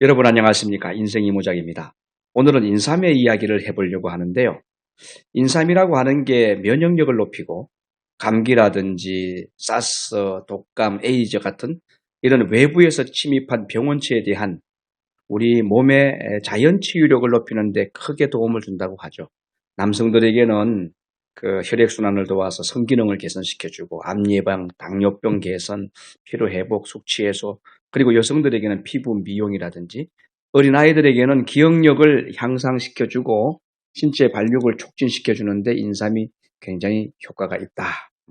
여러분 안녕하십니까? 인생 이모작입니다. 오늘은 인삼의 이야기를 해보려고 하는데요. 인삼이라고 하는 게 면역력을 높이고 감기라든지 사스, 독감, 에이즈 같은 이런 외부에서 침입한 병원체에 대한 우리 몸의 자연 치유력을 높이는 데 크게 도움을 준다고 하죠. 남성들에게는 그 혈액순환을 도와서 성기능을 개선시켜주고 암 예방, 당뇨병 개선, 피로 회복, 숙취 해소, 그리고 여성들에게는 피부 미용이라든지 어린아이들에게는 기억력을 향상시켜주고 신체 발육을 촉진시켜주는데 인삼이 굉장히 효과가 있다.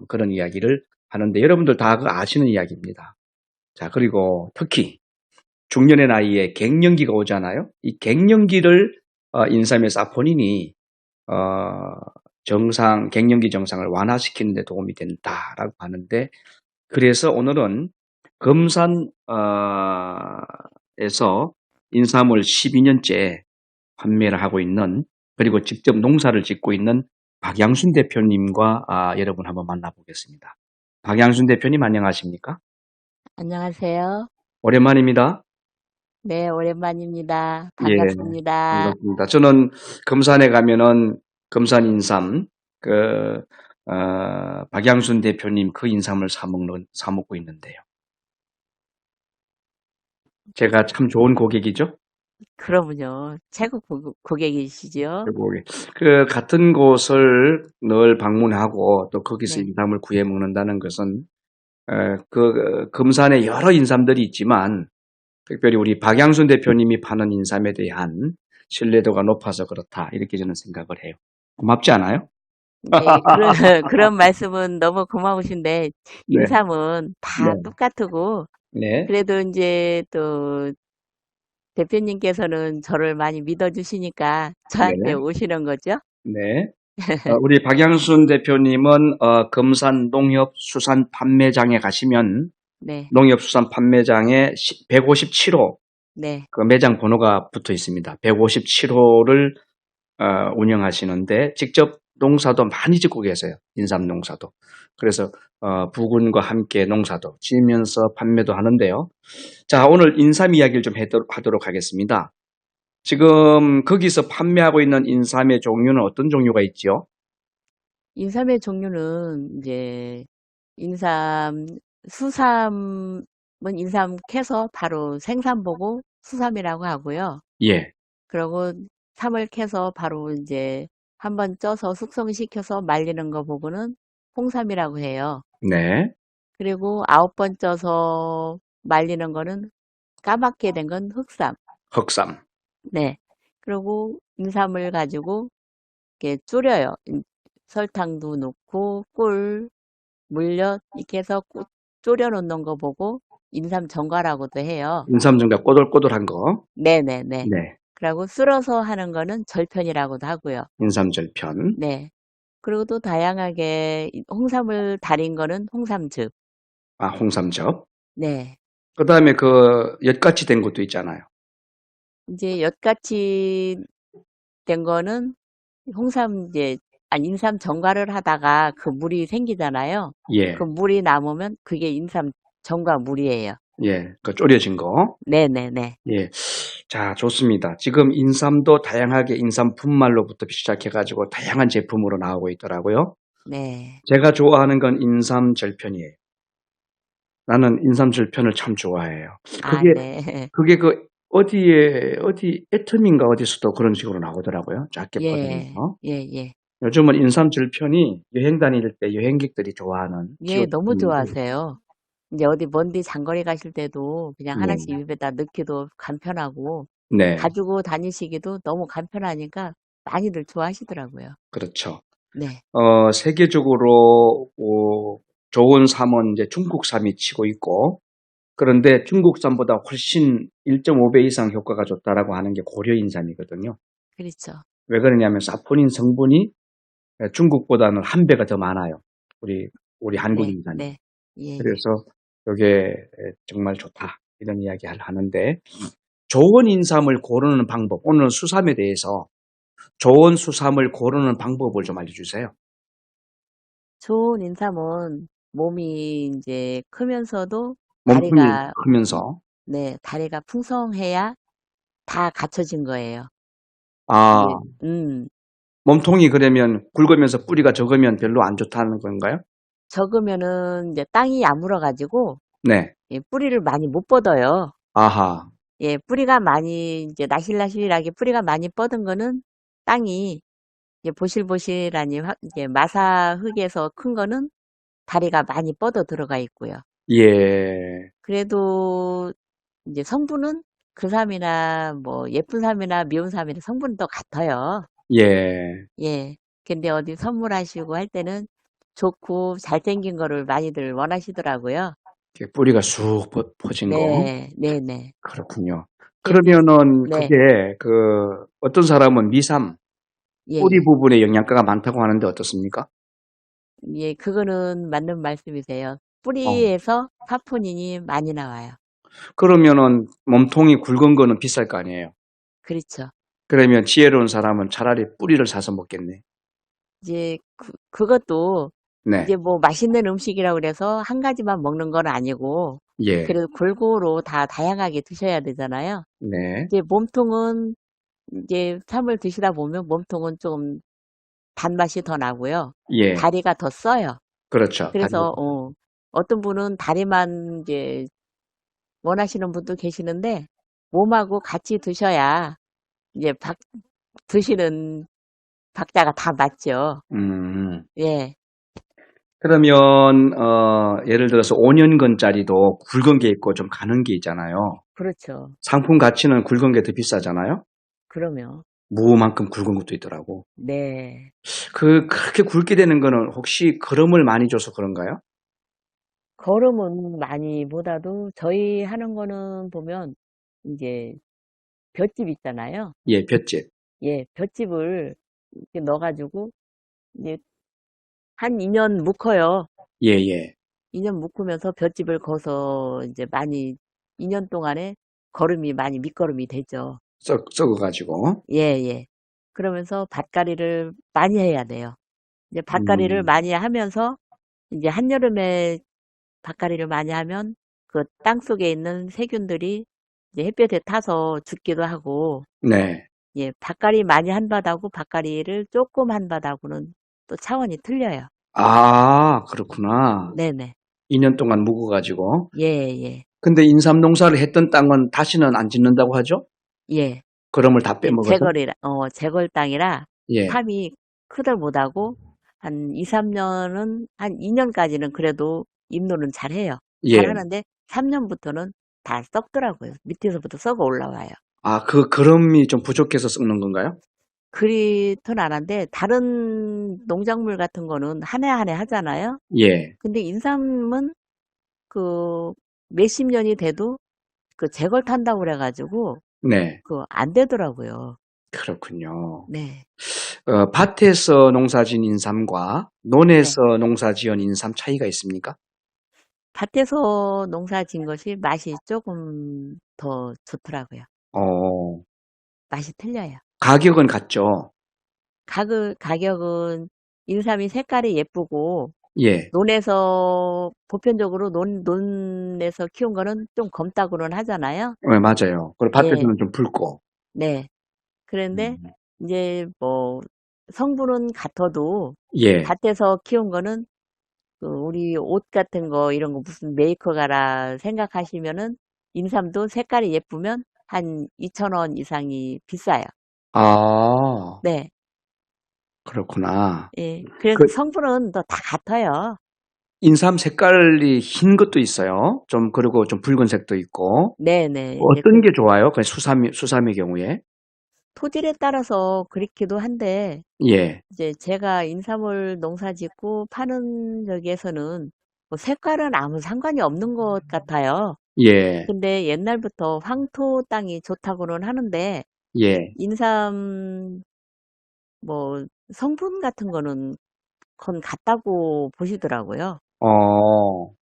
그런 이야기를 하는데 여러분들 다 아시는 이야기입니다. 자, 그리고 특히 중년의 나이에 갱년기가 오잖아요. 이 갱년기를 인삼의 사포닌이 갱년기 정상을 완화시키는 데 도움이 된다라고 하는데, 그래서 오늘은 금산에서 인삼을 12년째 판매를 하고 있는, 그리고 직접 농사를 짓고 있는 박양순 대표님과 여러분 한번 만나보겠습니다. 박양순 대표님 안녕하십니까? 안녕하세요. 오랜만입니다. 네, 오랜만입니다. 예, 반갑습니다. 반갑습니다. 저는 금산에 가면은 금산 인삼, 그, 박양순 대표님 그 인삼을 사 먹고 있는데요. 제가 참 좋은 고객이죠? 그러면요, 최고 고객이시죠? 같은 곳을 늘 방문하고 또 거기서 네, 인삼을 구해 먹는다는 것은, 금산에 여러 인삼들이 있지만, 특별히 우리 박양순 대표님이 파는 인삼에 대한 신뢰도가 높아서 그렇다. 이렇게 저는 생각을 해요. 고맙지 않아요? 네, 그런 말씀은 너무 고마우신데, 네, 인삼은 다 네, 똑같고, 네, 그래도 이제 또 대표님께서는 저를 많이 믿어주시니까 저한테 네, 오시는 거죠? 네. 우리 박양순 대표님은 금산 농협수산 판매장에 가시면 네, 농협수산 판매장에 157호 네, 그 매장 번호가 붙어 있습니다. 157호를 운영하시는데 직접 농사도 많이 짓고 계세요. 인삼 농사도. 그래서 부군과 함께 농사도 지으면서 판매도 하는데요. 자, 오늘 인삼 이야기를 좀 하도록 하겠습니다. 지금 거기서 판매하고 있는 인삼의 종류는 어떤 종류가 있지요? 인삼의 종류는 이제 인삼, 수삼은 인삼 캐서 바로 생삼 보고 수삼이라고 하고요. 예, 그리고 삼을 캐서 바로 이제 한번 쪄서 숙성시켜서 말리는 거 보고는 홍삼이라고 해요. 네, 그리고 9번 쪄서 말리는 거는 까맣게 된 건 흑삼. 흑삼. 네. 그리고 인삼을 가지고 이렇게 졸여요. 설탕도 넣고 꿀, 물엿 이렇게 해서 졸여 놓는 거 보고 인삼 전과라고도 해요. 인삼 정답 꼬들꼬들한 거. 네네네. 네, 그리고 쓸어서 하는 거는 절편이라고도 하고요. 인삼절편. 네. 그리고 또 다양하게 홍삼을 달인 거는 홍삼즙. 아, 홍삼젓. 네. 그다음에 그 엿같이 된 것도 있잖아요. 이제 엿같이 된 거는 홍삼 이제 아니 인삼 전과를 하다가 그 물이 생기잖아요. 그 예, 물이 남으면 그게 인삼 전과 물이에요. 예, 그 졸여진 거. 네네네. 예. 자, 좋습니다. 지금 인삼도 다양하게 인삼 분말로부터 시작해가지고 다양한 제품으로 나오고 있더라고요. 네. 제가 좋아하는 건 인삼 절편이에요. 나는 인삼 절편을 참 좋아해요. 아, 그게, 네. 그게 어디, 애텀인가 어디서도 그런 식으로 나오더라고요. 작게 예. 포장해서. 예, 예. 요즘은 인삼 절편이 여행 다닐 때 여행객들이 좋아하는 예, 기호 너무 제품인데, 좋아하세요. 이제 어디 먼데 장거리 가실 때도 그냥 하나씩 네. 입에다 넣기도 간편하고 네, 가지고 다니시기도 너무 간편하니까 많이들 좋아하시더라고요. 그렇죠. 네. 세계적으로 좋은 삼은 이제 중국삼이 치고 있고, 그런데 중국산보다 훨씬 1.5배 이상 효과가 좋다라고 하는 게 고려인삼이거든요. 그렇죠. 왜 그러냐면 사포닌 성분이 중국보다는 한 배가 더 많아요. 우리 한국 네. 인삼이. 네. 예, 예. 그래서 이게 정말 좋다. 이런 이야기를 하는데 좋은 인삼을 고르는 방법, 오늘 수삼에 대해서 좋은 수삼을 고르는 방법을 좀 알려주세요. 좋은 인삼은 몸이 이제 크면서도 몸통이 다리가 크면서. 네, 다리가 풍성해야 다 갖춰진 거예요. 아, 이제, 몸통이 그러면 굵으면서 뿌리가 적으면 별로 안 좋다는 건가요? 적으면은 이제 땅이 야물어가지고, 네. 예, 뿌리를 많이 못 뻗어요. 아하. 예, 뿌리가 많이, 이제 나실나실하게 뿌리가 많이 뻗은 거는 땅이 이제 보실보실하니 이제 마사 흙에서 큰 거는 다리가 많이 뻗어 들어가 있고요. 예. 그래도 이제 성분은 그 삶이나 뭐 예쁜 삶이나 미운 삶이나 성분은 또 같아요. 예. 예. 근데 어디 선물하시고 할 때는 좋고 잘생긴 거를 많이들 원하시더라고요. 이렇게 뿌리가 쑥 퍼진 거. 네, 네, 네. 그렇군요. 근데, 그러면은 네, 그게 그 어떤 사람은 미삼, 예, 뿌리 예. 부분에 영양가가 많다고 하는데 어떻습니까? 예, 그거는 맞는 말씀이세요. 어. 뿌리에서 사포닌이 많이 나와요. 그러면은 몸통이 굵은 거는 비쌀 거 아니에요. 그렇죠. 그러면 지혜로운 사람은 차라리 뿌리를 사서 먹겠네. 이제 그것도 네. 이제 뭐 맛있는 음식이라고 그래서 한 가지만 먹는 건 아니고 예. 그래도 골고루 다 다양하게 드셔야 되잖아요. 네. 이제 몸통은 이제 삶을 드시다 보면 몸통은 좀 단맛이 더 나고요. 예. 다리가 더 써요. 그렇죠. 다리가. 그래서 어떤 분은 다리만 이제 원하시는 분도 계시는데 몸하고 같이 드셔야 이제 드시는 박자가 다 맞죠. 음. 예, 그러면 예를 들어서 5년근짜리도 굵은 게 있고 좀 가는 게 있잖아요. 그렇죠. 상품 가치는 굵은 게 더 비싸잖아요. 그러면 무만큼 굵은 것도 있더라고. 네. 그렇게 굵게 되는 거는 혹시 거름을 많이 줘서 그런가요? 걸음은 많이보다도 저희 하는 거는 보면 이제 볏짚 있잖아요. 예, 볏짚. 예, 볏짚을 이렇게 넣어가지고 이제 한 2년 묵혀요. 예, 예. 2년 묵으면서 볏짚을 거서 이제 많이 2년 동안에 걸음이 많이 밑거름이 되죠. 썩어가지고. 예, 예. 그러면서 밭갈이를 많이 해야 돼요. 이제 밭갈이를 음, 많이 하면서 이제 한여름에 밭갈이를 많이 하면 그 땅 속에 있는 세균들이 이제 햇볕에 타서 죽기도 하고, 네. 예, 밭갈이 많이 한 밭하고 밭갈이를 조금 한 밭하고는 또 차원이 틀려요. 아, 그렇구나. 네네. 2년 동안 묵어가지고. 예, 예, 근데 인삼 농사를 했던 땅은 다시는 안 짓는다고 하죠? 예. 거름을 다 빼먹어서? 제걸 땅이라 예, 삶이 크들 못하고 한 2, 3년은, 한 2년까지는 그래도 입노는 잘해요. 예. 잘하는데 3년부터는 다 썩더라고요. 밑에서부터 썩어 올라와요. 아, 그 거름이 좀 부족해서 썩는 건가요? 그리던 않은데 다른 농작물 같은 거는 한 해 한 해 하잖아요. 예, 근데 인삼은 그 몇십 년이 돼도 그 제걸 탄다고 그래가지고 네. 그 안 되더라고요. 그렇군요. 네. 밭에서 농사진 인삼과 네. 논에서 농사지은 인삼 차이가 있습니까? 밭에서 농사 진 것이 맛이 조금 더 좋더라고요. 어, 맛이 틀려요. 가격은 같죠? 가격은 인삼이 색깔이 예쁘고 예, 논에서 보편적으로 논에서 키운 거는 좀 검다고는 하잖아요. 맞아요. 그리고 예, 밭에서는 좀 붉고. 네. 그런데 음, 이제 뭐 성분은 같아도 예, 밭에서 키운 거는 그 우리 옷 같은 거 이런 거 무슨 메이커가라 생각하시면은 인삼도 색깔이 예쁘면 한 2,000원 이상이 비싸요. 아, 네. 그렇구나. 예. 그래서 그 성분은 또 다 같아요. 인삼 색깔이 흰 것도 있어요. 좀, 그리고 좀 붉은색도 있고. 네네. 이제 어떤 게 좋아요? 그 수삼의 경우에? 토질에 따라서 그렇기도 한데 예, 이제 제가 인삼을 농사 짓고 파는 저기에서는 뭐 색깔은 아무 상관이 없는 것 같아요. 예, 근데 옛날부터 황토 땅이 좋다고는 하는데 예. 인삼 뭐 성분 같은 거는 건 같다고 보시더라고요. 어,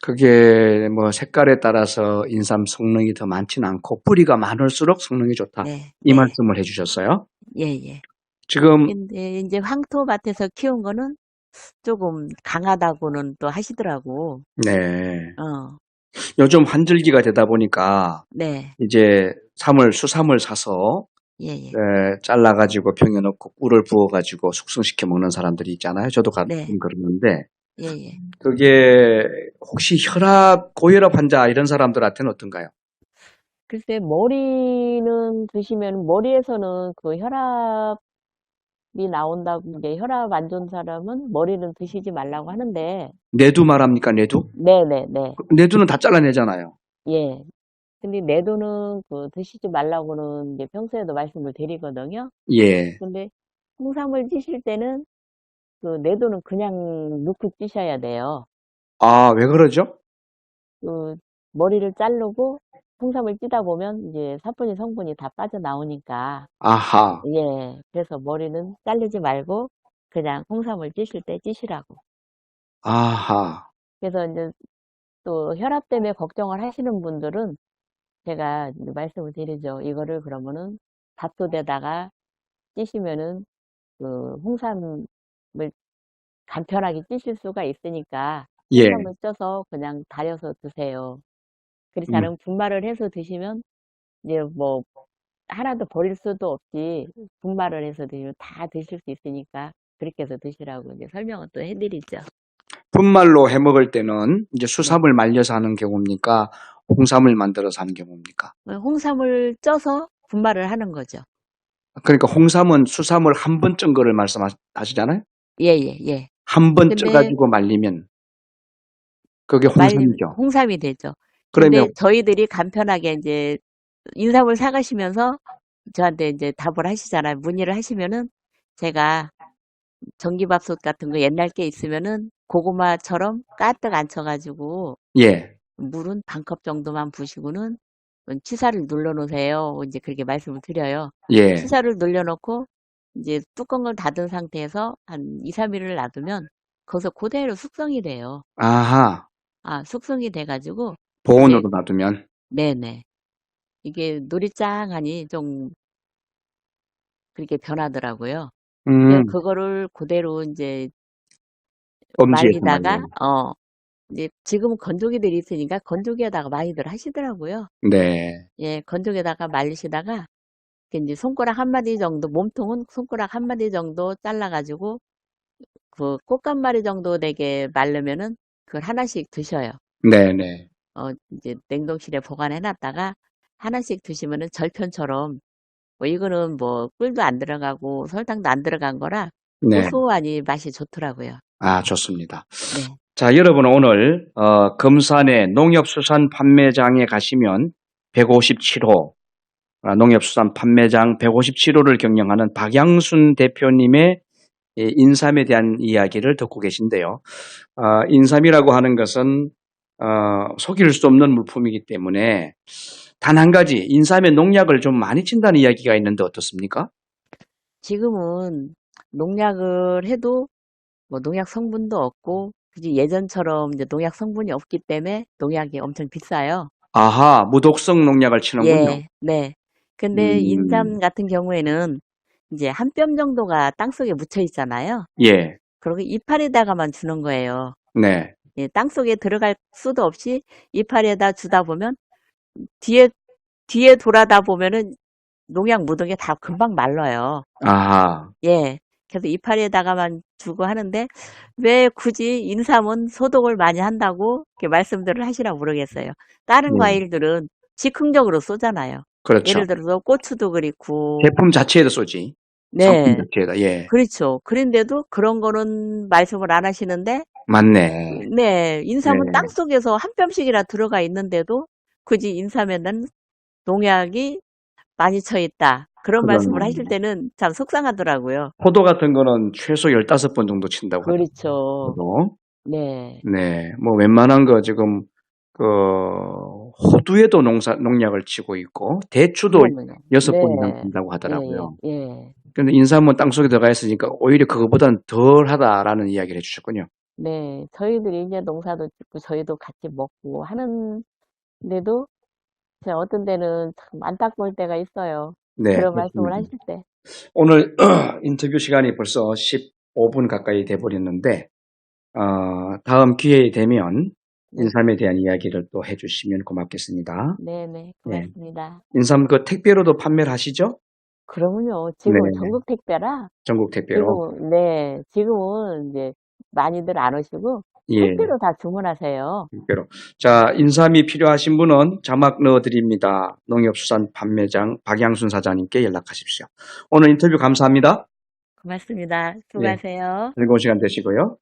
그게 뭐 색깔에 따라서 인삼 성능이 더 많지는 않고 뿌리가 많을수록 성능이 좋다. 네, 이 네, 말씀을 해주셨어요. 예, 예. 지금 근데 이제 황토밭에서 키운 거는 조금 강하다고는 또 하시더라고. 네. 어, 요즘 환절기가 되다 보니까 네. 이제 수삼을 사서 예예. 잘라가지고 병에 넣고 꿀을 부어가지고 숙성시켜 먹는 사람들이 있잖아요. 저도 가끔 네. 그러는데 예예. 그게 혹시 고혈압 환자 이런 사람들한테는 어떤가요? 글쎄 머리는 드시면 머리에서는 그 혈압이 나온다고 이제 혈압 안 좋은 사람은 머리는 드시지 말라고 하는데 내두 말합니까? 내두? 네네네. 내두는 다 잘라내잖아요. 예. 근데 내도는 그 드시지 말라고는 이제 평소에도 말씀을 드리거든요. 예. 근데 홍삼을 찌실 때는 그 내도는 그냥 넣고 찌셔야 돼요. 아, 왜 그러죠? 그 머리를 자르고 홍삼을 찌다 보면 이제 사포닌 성분이 다 빠져나오니까 아하, 예. 그래서 머리는 자르지 말고 그냥 홍삼을 찌실 때 찌시라고. 아하, 그래서 이제 또 혈압 때문에 걱정을 하시는 분들은 제가 이제 말씀을 드리죠. 이거를 그러면은 밥솥에다가 찌시면은 그 홍삼을 간편하게 찌실 수가 있으니까 예. 홍삼을 쪄서 그냥 달여서 드세요. 그렇지 음. 않으면 분말을 해서 드시면 이제 뭐 하나도 버릴 수도 없이 분말을 해서 드시면 다 드실 수 있으니까 그렇게 해서 드시라고 이제 설명을 또 해드리죠. 분말로 해 먹을 때는 이제 네. 수삼을 말려서 하는 경우입니까? 홍삼을 만들어서 하는 경우입니까? 홍삼을 쪄서 분말을 하는 거죠. 그러니까 홍삼은 수삼을 한 번 ጨ은 거를 말씀하시잖아요? 예, 예, 예. 한 번 근데 쪄가지고 말리면 그게 말리면 홍삼이죠. 홍삼이 되죠. 근데 그러면, 저희들이 간편하게 이제 인삼을 사가시면서 저한테 이제 답을 하시잖아요. 문의를 하시면은 제가 전기밥솥 같은 거 옛날 게 있으면은 고구마처럼 가득 안 쳐가지고 예, 물은 반컵 정도만 부시고는 취사를 눌러 놓으세요. 이제 그렇게 말씀을 드려요. 예, 취사를 눌러놓고 이제 뚜껑을 닫은 상태에서 한 2, 3일을 놔두면 거기서 그대로 숙성이 돼요. 아하, 아, 숙성이 돼가지고 이게 보온으로 놔두면, 네네. 이게 노릇짱하니 좀 그렇게 변하더라고요. 그래서 음, 그거를 그대로 이제 엄지에서 말리다가 말려요. 이제 지금은 건조기들이 있으니까 건조기에다가 많이들 하시더라고요. 네, 예, 건조기에다가 말리시다가 이제 손가락 한 마디 정도 몸통은 손가락 한 마디 정도 잘라가지고 그 꽃감마리 정도 되게 말르면은 그걸 하나씩 드셔요. 네네, 이제 냉동실에 보관해 놨다가 하나씩 드시면은 절편처럼 뭐 이거는 뭐 꿀도 안 들어가고 설탕도 안 들어간 거라 네. 고소하니 맛이 좋더라고요. 아, 좋습니다. 네. 자, 여러분 오늘 금산의 농협수산 판매장에 가시면 157호 농협수산 판매장 157호를 경영하는 박양순 대표님의 인삼에 대한 이야기를 듣고 계신데요. 인삼이라고 하는 것은 속일 수 없는 물품이기 때문에 단 한 가지 인삼의 농약을 좀 많이 친다는 이야기가 있는데 어떻습니까? 지금은 농약을 해도 뭐 농약 성분도 없고 그지 예전처럼 이제 농약 성분이 없기 때문에 농약이 엄청 비싸요. 아하, 무독성 농약을 치는군요. 예, 네. 근데 음, 인삼 같은 경우에는 이제 한 뼘 정도가 땅속에 묻혀 있잖아요. 예, 그리고 이파리에다가만 주는 거예요. 네, 예, 땅속에 들어갈 수도 없이 이파리에다 주다 보면 뒤에 돌아다 보면은 농약 묻은 게 다 금방 말라요. 아하, 예. 그래서 이파리에다가만 주고 하는데 왜 굳이 인삼은 소독을 많이 한다고 이렇게 말씀들을 하시나 모르겠어요. 다른 예, 과일들은 즉흥적으로 쏘잖아요. 그렇죠. 예를 들어서 고추도 그렇고, 제품 자체에도 쏘지. 상품 네. 자체에다, 예. 그렇죠. 그런데도 그런 거는 말씀을 안 하시는데, 맞네. 네. 인삼은 네. 땅 속에서 한 뼘씩이나 들어가 있는데도 굳이 인삼에는 농약이 많이 쳐 있다. 그런 말씀을 하실 그러네. 때는 참 속상하더라고요. 포도 같은 거는 최소 15번 정도 친다고 하더라고요. 그렇죠. 포도. 네. 네. 뭐 웬만한 거 지금 그 호두에도 농약을 치고 있고 대추도 그러면요. 6번 이상 네. 친다고 예, 하더라고요. 예. 근데 인삼은 땅속에 들어가 있으니까 오히려 그거보다는 덜하다라는 이야기를 해 주셨군요. 네. 저희들이 이제 농사도 짓고 저희도 같이 먹고 하는데도 제가 어떤 데는 참 안타까울 때가 있어요. 네, 그런 말씀을 그렇습니다. 하실 때. 오늘 인터뷰 시간이 벌써 15분 가까이 돼 버렸는데 다음 기회에 되면 인삼에 대한 이야기를 또 해주시면 고맙겠습니다. 네네, 네. 고맙습니다. 인삼 그 택배로도 판매를 하시죠? 그러면요, 네, 지금 전국 택배라, 전국 택배로. 지금은 이제 많이들 안 오시고, 예, 택배로 다 주문하세요. 택배로. 자, 인삼이 필요하신 분은 자막 넣어드립니다. 농협수산 판매장 박양순 사장님께 연락하십시오. 오늘 인터뷰 감사합니다. 고맙습니다. 네, 수고하세요. 즐거운 시간 되시고요.